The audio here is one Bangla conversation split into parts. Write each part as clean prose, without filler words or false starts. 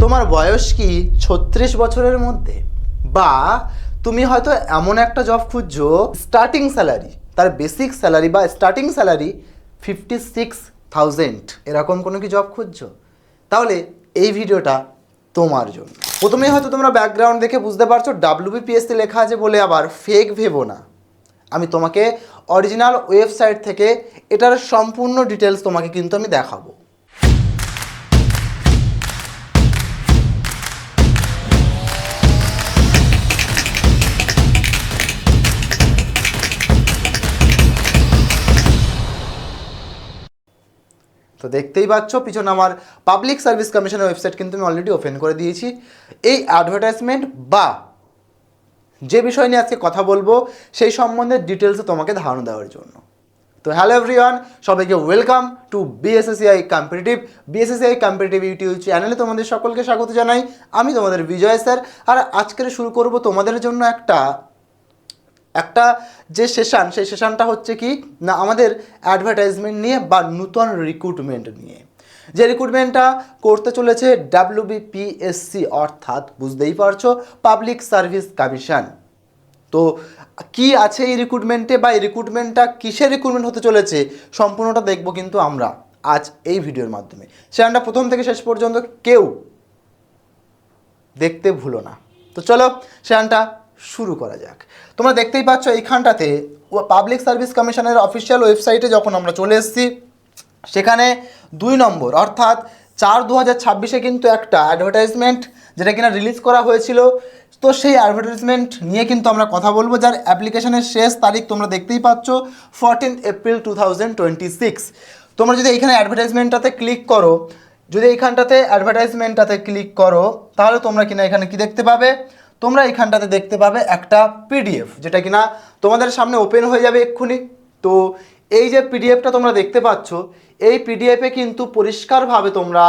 তোমার বয়স কি 36 বছরের মধ্যে, বা তুমি হয়তো এমন একটা জব খুঁজছো স্টার্টিং স্যালারি, তার বেসিক স্যালারি বা স্টার্টিং স্যালারি 56,000, এরকম কোনো কি জব খুঁজছো? তাহলে এই ভিডিওটা তোমার জন্য। প্রথমেই হয়তো তোমরা ব্যাকগ্রাউন্ড দেখে বুঝতে পারছো WBPSC লেখা আছে বলে আবার ফেক ভেবো না। আমি তোমাকে অরিজিনাল ওয়েবসাইট থেকে এটার সম্পূর্ণ ডিটেলস তোমাকে কিন্তু আমি দেখাবো। তো দেখতেই পাচ্ছ পিছনে আমার পাবলিক সার্ভিস কমিশনের ওয়েবসাইট কিন্তু আমি অলরেডি ওপেন করে দিয়েছি। এই অ্যাডভার্টাইজমেন্ট বা যে বিষয় নিয়ে আজকে কথা বলবো সেই সম্বন্ধে ডিটেলসে তোমাকে ধারণা দেওয়ার জন্য। তো হ্যালো এভরিওয়ান, সবাইকে welcome to BSSCI competitive YouTube চ্যানেলে তোমাদের সকলকে স্বাগত জানাই। আমি তোমাদের বিজয় স্যার। আর আজকের শুরু করব তোমাদের জন্য একটা যে সেশন, সেই সেশনটা হচ্ছে কি না আমাদের অ্যাডভার্টাইজমেন্ট নিয়ে বা নূতন রিক্রুটমেন্ট নিয়ে। যে রিক্রুটমেন্টটা করতে চলেছে WBPSC, অর্থাৎ বুঝতেই পারছো পাবলিক সার্ভিস কমিশন। তো কি আছে এই রিক্রুটমেন্টে বা এই রিক্রুটমেন্টটা কিসের রিক্রুটমেন্ট হতে চলেছে সম্পূর্ণটা দেখবো কিন্তু আমরা আজ এই ভিডিওর মাধ্যমে। সেখানটা প্রথম থেকে শেষ পর্যন্ত কেউ দেখতে ভুলো না। তো চলো সেখানটা শুরু করা যাক। তোমরা দেখতেই পাচ্ছ এইখানটাতে পাবলিক সার্ভিস কমিশনের অফিসিয়াল ওয়েবসাইটে যখন আমরা চলে এসেছি, সেখানে 2 নম্বর অর্থাৎ 4/2026 কিন্তু একটা অ্যাডভার্টাইজমেন্ট যেটা কিনা রিলিজ করা হয়েছিল। তো সেই অ্যাডভার্টাইজমেন্ট নিয়ে কিন্তু আমরা কথা বলবো, যার অ্যাপ্লিকেশনের শেষ তারিখ তোমরা দেখতেই পাচ্ছ 14 এপ্রিল 2026। তোমরা যদি এইখানে অ্যাডভার্টাইজমেন্টটাতে ক্লিক করো, তাহলে তোমরা কিনা এখানে কি দেখতে পাবে, তোমরা এইখানটাতে দেখতে পাবে একটা PDF, যেটা কিনা তোমাদের সামনে ওপেন হয়ে যাবে এক্ষুনি। তো এই যে পিডিএফটা তোমরা দেখতে পাচ্ছ, এই পিডিএফে কিন্তু পরিষ্কারভাবে তোমরা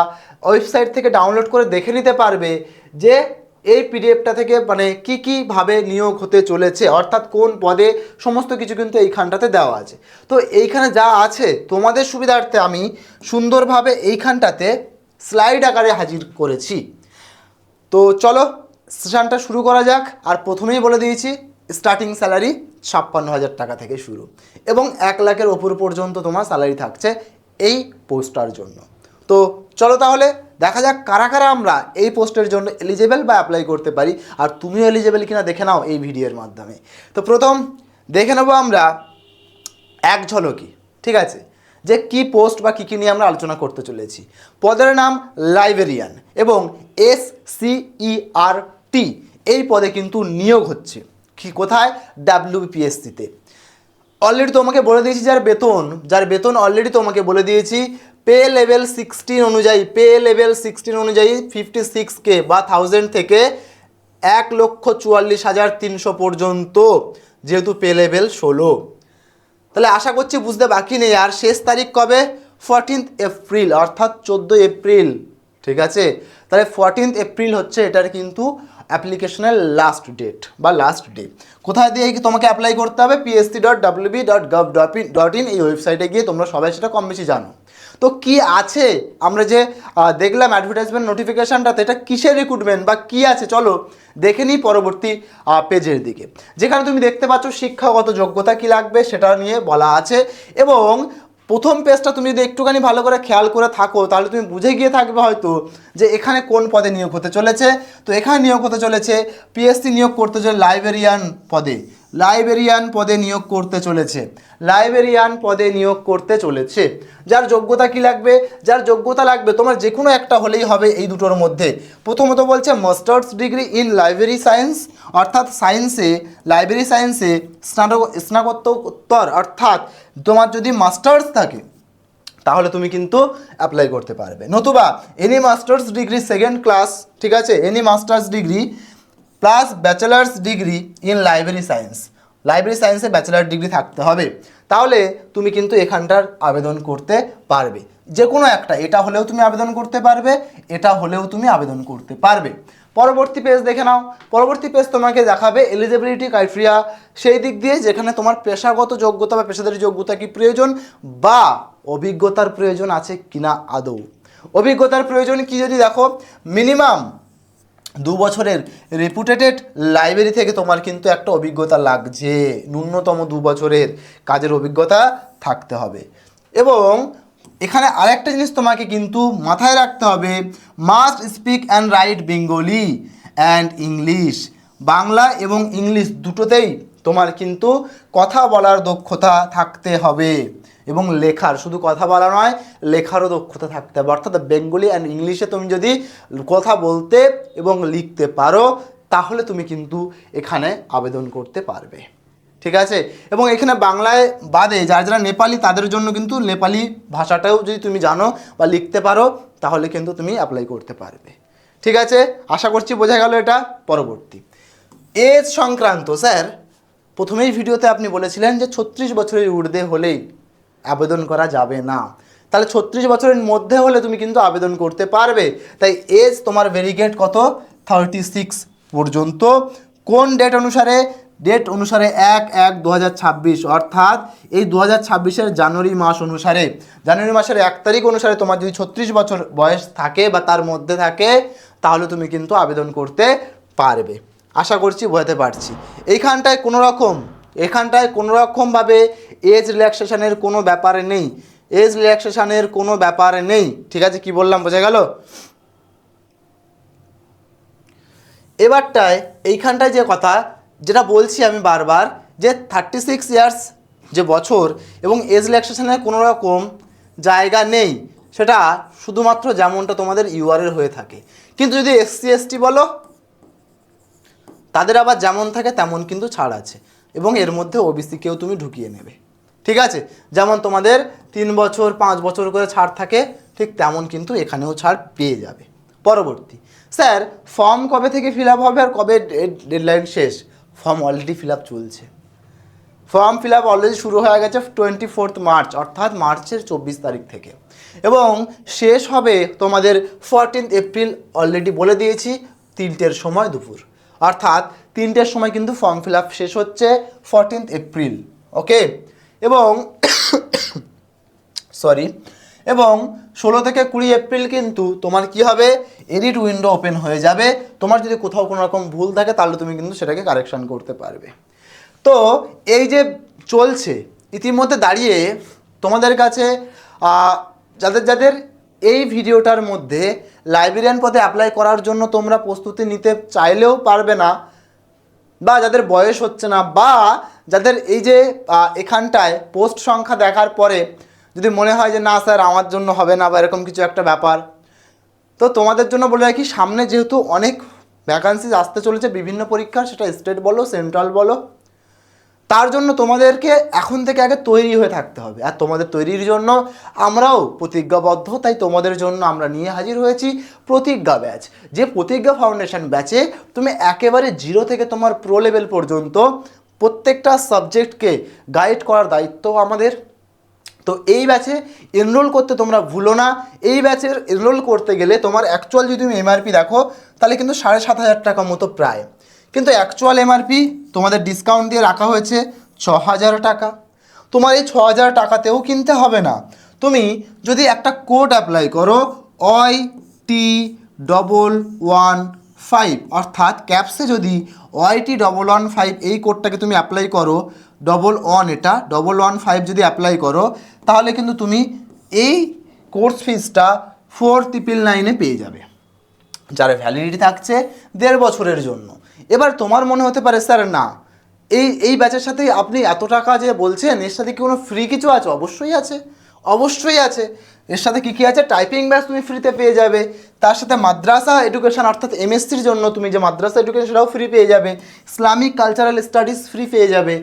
ওয়েবসাইট থেকে ডাউনলোড করে দেখে নিতে পারবে যে এই পিডিএফটা থেকে মানে কীভাবে নিয়োগ হতে চলেছে, অর্থাৎ কোন পদে, সমস্ত কিছু কিন্তু এইখানটাতে দেওয়া আছে। তো এইখানে যা আছে তোমাদের সুবিধার্থে আমি সুন্দরভাবে এইখানটাতে স্লাইড আকারে হাজির করেছি। তো চলো সেশনটা শুরু করা যাক। আর প্রথমেই বলে দিয়েছি স্টার্টিং স্যালারি 56,000 টাকা থেকে শুরু এবং 1 লাখের ওপর পর্যন্ত তোমার স্যালারি থাকছে এই পোস্টটার জন্য। তো চলো তাহলে দেখা যাক কারা কারা আমরা এই পোস্টের জন্য এলিজেবল বা অ্যাপ্লাই করতে পারি, আর তুমিও এলিজেবল কিনা দেখে নাও এই ভিডিওর মাধ্যমে। তো প্রথম দেখে নেবো আমরা এক ঝলকি, ঠিক আছে, যে কি পোস্ট বা কী নিয়ে আমরা আলোচনা করতে চলেছি। পদের নাম লাইব্রেরিয়ান এবং SCERT, এই পদে কিন্তু নিয়োগ হচ্ছে কি কোথায়, WBPSC-তে। অলরেডি তোমাকে বলে দিয়েছি যার বেতন অলরেডি তোমাকে বলে দিয়েছি পে লেভেল 16 অনুযায়ী 56K বা 1000 থেকে 1,44,300 পর্যন্ত, যেহেতু পে লেভেল 16। তাহলে আশা করছি বুঝতে বাকি নেই। আর শেষ তারিখ কবে, 14 এপ্রিল, অর্থাৎ 14 এপ্রিল, ঠিক আছে। তাহলে 14 এপ্রিল হচ্ছে এটার কিন্তু অ্যাপ্লিকেশনের লাস্ট ডেট বা লাস্ট ডে। কোথায় দিয়ে তোমাকে অ্যাপ্লাই করতে হবে, psc.wb.gov.in, এই ওয়েবসাইটে গিয়ে তোমরা সবাই সেটা কম বেশি জানো। তো কি আছে আমরা যে দেখলাম অ্যাডভার্টাইজমেন্ট নোটিফিকেশানটাতে, এটা কিসের রিক্রুটমেন্ট বা কি আছে চলো দেখে নিই পরবর্তী পেজের দিকে। যেখানে তুমি দেখতে পাচ্ছ শিক্ষাগত যোগ্যতা কি লাগবে সেটা নিয়ে বলা আছে। এবং প্রথম পেজটা তুমি যদি একটুখানি ভালো করে খেয়াল করে থাকো তাহলে তুমি বুঝে গিয়ে থাকবে হয়তো যে এখানে কোন পদে নিয়োগ হতে চলেছে। তো এখানে নিয়োগ হতে চলেছে PSC নিয়োগ করতে চলে লাইব্রেরিয়ান পদে নিয়োগ করতে চলেছে। যার যোগ্যতা কি লাগবে, তোমার যে কোনো একটা হলেই হবে এই দুটোর মধ্যে। প্রথমত বলছে masters degree in library science, অর্থাৎ লাইব্রেরি সায়েন্সে স্নাতকোত্তর, অর্থাৎ তোমার যদি মাস্টার্স থাকে তাহলে তুমি কিন্তু অ্যাপ্লাই করতে পারবে। নতুবা any masters degree second class, ঠিক আছে, any masters degree plus bachelors degree in library সায়েন্সে ব্যাচেলার ডিগ্রি থাকতে হবে, তাহলে তুমি কিন্তু এখানটার আবেদন করতে পারবে। যে কোনো একটা, এটা হলেও তুমি আবেদন করতে পারবে। পরবর্তী পেজ দেখে নাও। পরবর্তী পেজ তোমাকে দেখাবে এলিজিবিলিটি ক্রাইটেরিয়া, সেই দিক দিয়ে যেখানে তোমার পেশাগত যোগ্যতা বা পেশাদারি যোগ্যতা কি প্রয়োজন বা অভিজ্ঞতার প্রয়োজন আছে কিনা আদৌ। অভিজ্ঞতার প্রয়োজন কি যদি দেখো, মিনিমাম 2 বছরের রেপুটেটেড লাইব্রেরি থেকে তোমার কিন্তু একটা অভিজ্ঞতা লাগছে, ন্যূনতম 2 বছরের কাজের অভিজ্ঞতা থাকতে হবে। এবং এখানে আরেকটা জিনিস তোমাকে কিন্তু মাথায় রাখতে হবে, must speak and right Bengali and English, Bangla এবং ইংলিশ দুটোতেই তোমার কিন্তু কথা বলার দক্ষতা থাকতে হবে, এবং লেখার, শুধু কথা বলা নয়, লেখারও দক্ষতা থাকতে হবে। অর্থাৎ বেঙ্গলি অ্যান্ড ইংলিশে তুমি যদি কথা বলতে এবং লিখতে পারো তাহলে তুমি কিন্তু এখানে আবেদন করতে পারবে, ঠিক আছে। এবং এখানে বাংলায় বাদে যারা নেপালি তাদের জন্য কিন্তু নেপালি ভাষাটাও যদি তুমি জানো বা লিখতে পারো তাহলে কিন্তু তুমি অ্যাপ্লাই করতে পারবে, ঠিক আছে। আশা করছি বোঝা গেল এটা। পরবর্তী এজ সংক্রান্ত, স্যার প্রথমেই ভিডিওতে আপনি বলেছিলেন যে 36 বছরের ঊর্ধ্বে হলেই আবেদন করা যাবে না, তাহলে 36 বছরের মধ্যে হলে তুমি কিন্তু আবেদন করতে পারবে। তাই এজ তোমার ভেরিগেট কত, 36 পর্যন্ত। কোন ডেট অনুসারে, ডেট অনুসারে 1/1/2026, অর্থাৎ এই 2026-এর জানুয়ারি মাস অনুসারে, জানুয়ারি মাসের 1 তারিখ অনুসারে তোমার যদি 36 বছর বয়স থাকে বা তার মধ্যে থাকে তাহলে তুমি কিন্তু আবেদন করতে পারবে। আশা করছি বোঝাতে পারছি। এখানটায় কোনো রকমভাবে এজ রিল্যাক্সেশনের কোনো ব্যাপার নেই, এজ রিল্যাক্সেশনের কোনো ব্যাপার নেই, ঠিক আছে। কি বললাম বোঝা গেল? এবারটায় এইখানটায় যে কথা যেটা বলছি আমি বারবার, যে 36 ইয়ার্স যে বছর এবং এজ রিল্যাক্সেশনের কোনো রকম জায়গা নেই, সেটা শুধুমাত্র যেমনটা তোমাদের ইউআরের হয়ে থাকে। কিন্তু যদি এসসি এসটি বলো তাদের আবার যেমন থাকে তেমন কিন্তু ছাড় আছে, এবং এর মধ্যে ওবিসিকেও তুমি ঢুকিয়ে নেবে, ঠিক আছে। যেমন তোমাদের 3 বছর 5 বছর করে ছাড় থাকে, ঠিক তেমন কিন্তু এখানেও ছাড় পেয়ে যাবে। পরবর্তী, স্যার ফর্ম কবে থেকে ফিল আপ হবে আর কবে ডেডলাইন শেষ? ফর্ম অলরেডি ফিল আপ চলছে, ফর্ম ফিল আপ অলরেডি শুরু হয়ে গেছে 24 মার্চ, অর্থাৎ মার্চের 24 তারিখ থেকে, এবং শেষ হবে তোমাদের 14 এপ্রিল। অলরেডি বলে দিয়েছি 3টের সময় দুপুর, অর্থাৎ 3টের সময় কিন্তু ফর্ম ফিল আপ শেষ হচ্ছে 14 এপ্রিল, ওকে। এবং এবং 16 থেকে 20 এপ্রিল কিন্তু তোমার কি হবে, এডিট উইন্ডো ওপেন হয়ে যাবে। তোমার যদি কোথাও কোনো রকম ভুল থাকে তাহলে তুমি কিন্তু সেটাকে কারেকশন করতে পারবে। তো এই যে চলছে ইতিমধ্যে দাঁড়িয়ে তোমাদের কাছে যাদের এই ভিডিওটার মধ্যে লাইব্রেরিয়ান পদে অ্যাপ্লাই করার জন্য তোমরা প্রস্তুতি নিতে চাইলেও পারবে না, বা যাদের বয়স হচ্ছে না, বা যাদের এই যে এখানটায় পোস্ট সংখ্যা দেখার পরে যদি মনে হয় যে না স্যার আমার জন্য হবে না বা এরকম কিছু একটা ব্যাপার, তো তোমাদের জন্য বলে রাখি, সামনে যেহেতু অনেক ভ্যাকান্সি আসতে চলেছে বিভিন্ন পরীক্ষার, সেটা স্টেট বলো সেন্ট্রাল বলো, তার জন্য তোমাদেরকে এখন থেকে আগে তৈরি হয়ে থাকতে হবে। আর তোমাদের তৈরির জন্য আমরাও প্রতিজ্ঞাবদ্ধ, তাই তোমাদের জন্য আমরা নিয়ে হাজির হয়েছি প্রতিজ্ঞা ব্যাচ। যে প্রতিজ্ঞা ফাউন্ডেশন ব্যাচে তুমি একেবারে 0 থেকে তোমার প্রো লেভেল পর্যন্ত প্রত্যেকটা সাবজেক্টকে গাইড করার দায়িত্ব আমাদের। তো এই ব্যাচে এনরোল করতে তোমরা ভুলো না। এই ব্যাচের এনরোল করতে গেলে তোমার অ্যাকচুয়াল যদি তুমি এমআরপি দেখো তাহলে কিন্তু 7,500 টাকা মতো প্রায়, কিন্তু অ্যাকচুয়াল এমআরপি তোমাদের ডিসকাউন্ট দিয়ে রাখা হয়েছে 6,000 টাকা। তোমার এই 6,000 টাকাতেও কিনতে হবে না, তুমি যদি একটা কোড অ্যাপ্লাই করো OIT115, অর্থাৎ ক্যাপসে যদি OIT115 এই কোডটাকে তুমি অ্যাপ্লাই করো, 11 এটা 115 যদি অ্যাপ্লাই করো তাহলে কিন্তু তুমি এই কোর্স ফিসটা 4,999 পেয়ে যাবে, যার ভ্যালিডিটি থাকছে 1.5 বছরের জন্য। এবার তোমার মনে হতে পারে স্যার না এই ব্যাচের সাথে আপনি এত টাকা যে বলছেন এর সাথে কি কোনো ফ্রি কিছু আছে? অবশ্যই আছে, অবশ্যই আছে। এর সাথে কী কী আছে? টাইপিং ব্যাচ তুমি ফ্রিতে পেয়ে যাবে, তার সাথে মাদ্রাসা এডুকেশন অর্থাৎ এমএসসির জন্য তুমি যে মাদ্রাসা এডুকেশন সেটাও ফ্রি পেয়ে যাবে, ইসলামিক কালচারাল স্টাডিজ ফ্রি পেয়ে যাবে।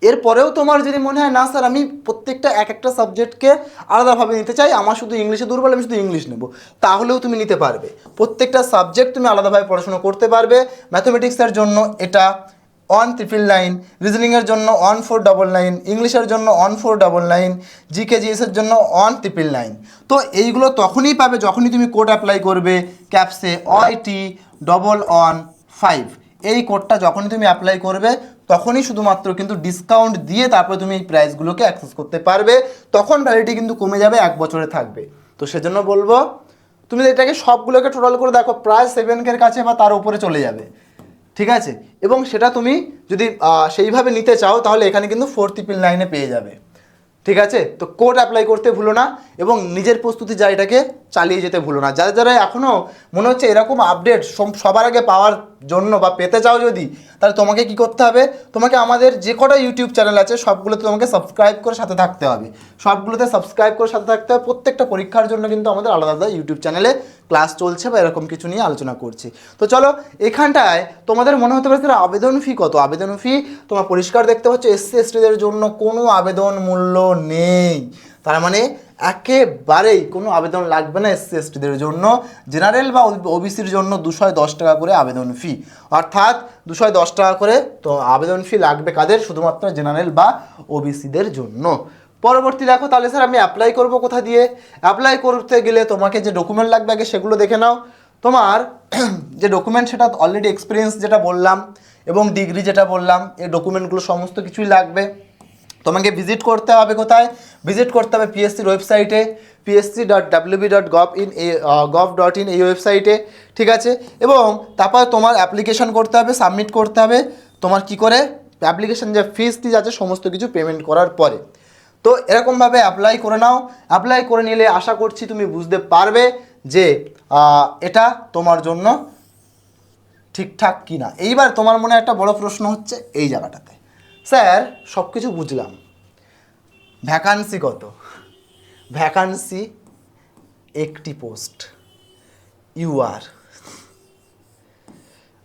এরপরেও তোমার যদি মনে হয় না স্যার আমি প্রত্যেকটা একটা সাবজেক্টকে আলাদাভাবে নিতে চাই, আমার শুধু ইংলিশে দুর্বল, আমি শুধু ইংলিশ নেব, তাহলেও তুমি নিতে পারবে। প্রত্যেকটা সাবজেক্ট তুমি আলাদাভাবে পড়াশোনা করতে পারবে। ম্যাথমেটিক্সের জন্য এটা 1,999, রিজনিংয়ের জন্য 1,499, ইংলিশের জন্য 1,499, জিকে জিএসের জন্য 1,999। তো এইগুলো তখনই পাবে যখনই তুমি কোড অ্যাপ্লাই করবে ক্যাপসে OIT115। এই কোডটা যখনই তুমি অ্যাপ্লাই করবে তখনই শুধুমাত্র কিন্তু ডিসকাউন্ট দিয়ে তারপরে তুমি এই প্রাইসগুলোকে অ্যাক্সেস করতে পারবে। তখন ভ্যালিডিটি কিন্তু কমে যাবে, 1 বছরে থাকবে। তো সেজন্য বলবো তুমি এটাকে সবগুলোকে টোটাল করে দেখো প্রায় 7K কাছে বা তার উপরে চলে যাবে, ঠিক আছে। এবং সেটা তুমি যদি সেইভাবে নিতে চাও তাহলে এখানে কিন্তু 4999 পেয়ে যাবে, ঠিক আছে। তো কোড অ্যাপ্লাই করতে ভুলো না এবং নিজের প্রস্তুতি জায়গাটাকে চালিয়ে যেতে ভুলো না। যারা যারা এখনও মনে হচ্ছে এরকম আপডেট সবার আগে পাওয়ার জন্য বা পেতে চাও যদি, তাহলে তোমাকে কি করতে হবে, তোমাকে আমাদের যে কটা ইউটিউব চ্যানেল আছে সবগুলোতে তোমাকে সাবস্ক্রাইব করে সাথে থাকতে হবে, সবগুলোতে সাবস্ক্রাইব করে সাথে থাকতে হবে। প্রত্যেকটা পরীক্ষার জন্য কিন্তু আমাদের আলাদা আলাদা ইউটিউব চ্যানেলে ক্লাস চলছে বা এরকম কিছু নিয়ে আলোচনা করছি। তো চলো, এখানটায় তোমাদের মনে হতে পারে স্যার আবেদন ফি কত। আবেদন ফি তোমার পরিষ্কার দেখতে পাচ্ছ, এসসি এসটিদের জন্য কোনো আবেদন মূল্য নেই, তার মানে একেবারেই কোনো আবেদন লাগবে না এসসি এসটিদের জন্য। জেনারেল বা ওবিসির জন্য 210 টাকা করে আবেদন ফি, অর্থাৎ 210 টাকা করে তো আবেদন ফি লাগবে কাদের, শুধুমাত্র জেনারেল বা ওবিসিদের জন্য। পরবর্তী দেখো, তাহলে স্যার আমি অ্যাপ্লাই করব কোথা দিয়ে। অ্যাপ্লাই করতে গেলে তোমাকে যে ডকুমেন্ট লাগবে আগে সেগুলো দেখে নাও। তোমার যে ডকুমেন্ট সেটা অলরেডি এক্সপিরিয়েন্স যেটা বললাম এবং ডিগ্রি যেটা বললাম, এই ডকুমেন্টগুলো সমস্ত কিছুই লাগবে। তোমাকে ভিজিট করতে হবে কোথায়, ভিজিট করতে হবে পিএসসির ওয়েবসাইটে, psc.wb.gov.in এই ওয়েবসাইটে, ঠিক আছে। এবং তারপর তোমার অ্যাপ্লিকেশন করতে হবে, সাবমিট করতে হবে। তোমার কি করে অ্যাপ্লিকেশন যে ফিস আছে সমস্ত কিছু পেমেন্ট করার পরে। তো এরকমভাবে অ্যাপ্লাই করে নাও। অ্যাপ্লাই করে নিলে আশা করছি তুমি বুঝতে পারবে যে এটা তোমার জন্য ঠিকঠাক কি না। এইবার তোমার মনে একটা বড় প্রশ্ন হচ্ছে এই জায়গাটাতে, স্যার সব কিছু বুঝলাম, ভ্যাকান্সি কত। ভ্যাকান্সি একটি পোস্ট, ইউআর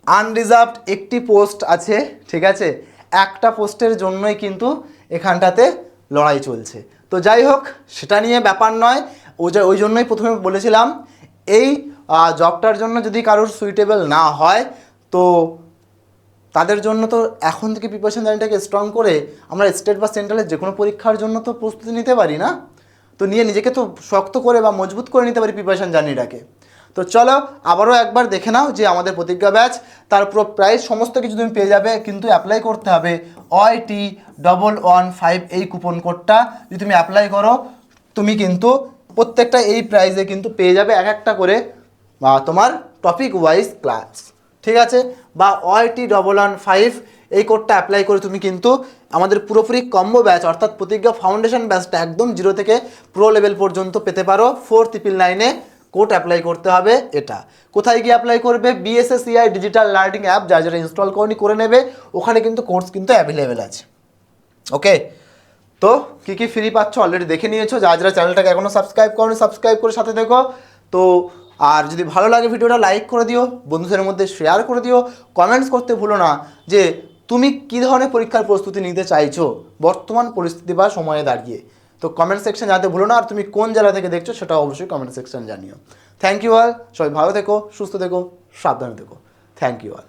আনরিজার্ভড একটি পোস্ট আছে, ঠিক আছে। একটা পোস্টের জন্যই কিন্তু এখানটাতে লড়াই চলছে। তো যাই হোক, সেটা নিয়ে ব্যাপার নয়, ওই জন্যই প্রথমে বলেছিলাম এই জবটার জন্য যদি কারোর সুইটেবল না হয় তো তাদের জন্য তো এখন থেকে প্রিপারেশন জার্নিটাকে স্ট্রং করে আমরা স্টেট বা সেন্ট্রালের যে কোনো পরীক্ষার জন্য তো প্রস্তুতি নিতে পারি না, তো নিয়ে নিজেকে তো শক্ত করে বা মজবুত করে নিতে পারি প্রিপারেশন জার্নিটাকে। তো চলো আবারও একবার দেখে নাও যে আমাদের প্রতিজ্ঞা ব্যাচ, তার পুরো প্রাইস সমস্ত কিছু তুমি পেয়ে যাবে, কিন্তু অ্যাপ্লাই করতে হবে OIT115 এই কুপন কোডটা। যদি তুমি অ্যাপ্লাই করো তুমি কিন্তু প্রত্যেকটা এই প্রাইজে কিন্তু পেয়ে যাবে এক একটা করে তোমার টপিক ওয়াইজ ক্লাস, ঠিক আছে। বা OIT115 এই কোডটা অ্যাপ্লাই করে তুমি কিন্তু আমাদের পুরোপুরি কম্বো ব্যাচ অর্থাৎ প্রতিজ্ঞা ফাউন্ডেশন ব্যাচটা একদম জিরো থেকে প্রো লেভেল পর্যন্ত পেতে পারো। 4999 কোড অ্যাপ্লাই করতে হবে। এটা কোথায় গিয়ে অ্যাপ্লাই করবে, BSSEI ডিজিটাল লার্নিং অ্যাপ যারা যারা ইনস্টল করে নেবে, ওখানে কিন্তু কোর্স কিন্তু অ্যাভেলেবেল আছে। ওকে, তো কী কী ফ্রি পাচ্ছ অলরেডি দেখে নিয়েছো। যারা যারা চ্যানেলটাকে এখনও সাবস্ক্রাইব করো সাবস্ক্রাইব করে সাথে দেখো। তো আর যদি ভালো লাগে ভিডিওটা লাইক করে দিও, বন্ধুদের মধ্যে শেয়ার করে দিও, কমেন্টস করতে ভুলো না যে তুমি কী ধরনের পরীক্ষার প্রস্তুতি নিতে চাইছো বর্তমান পরিস্থিতি বা সময়ে দাঁড়িয়ে। তো কমেন্ট সেকশন জানাতে ভুলো না, আর তুমি কোন জেলা থেকে দেখছো সেটা অবশ্যই কমেন্ট সেকশন জানিও। থ্যাংক ইউ অল, সবাই ভালো থেকো, সুস্থ থেকো, সাবধানে থেকো। Thank you all.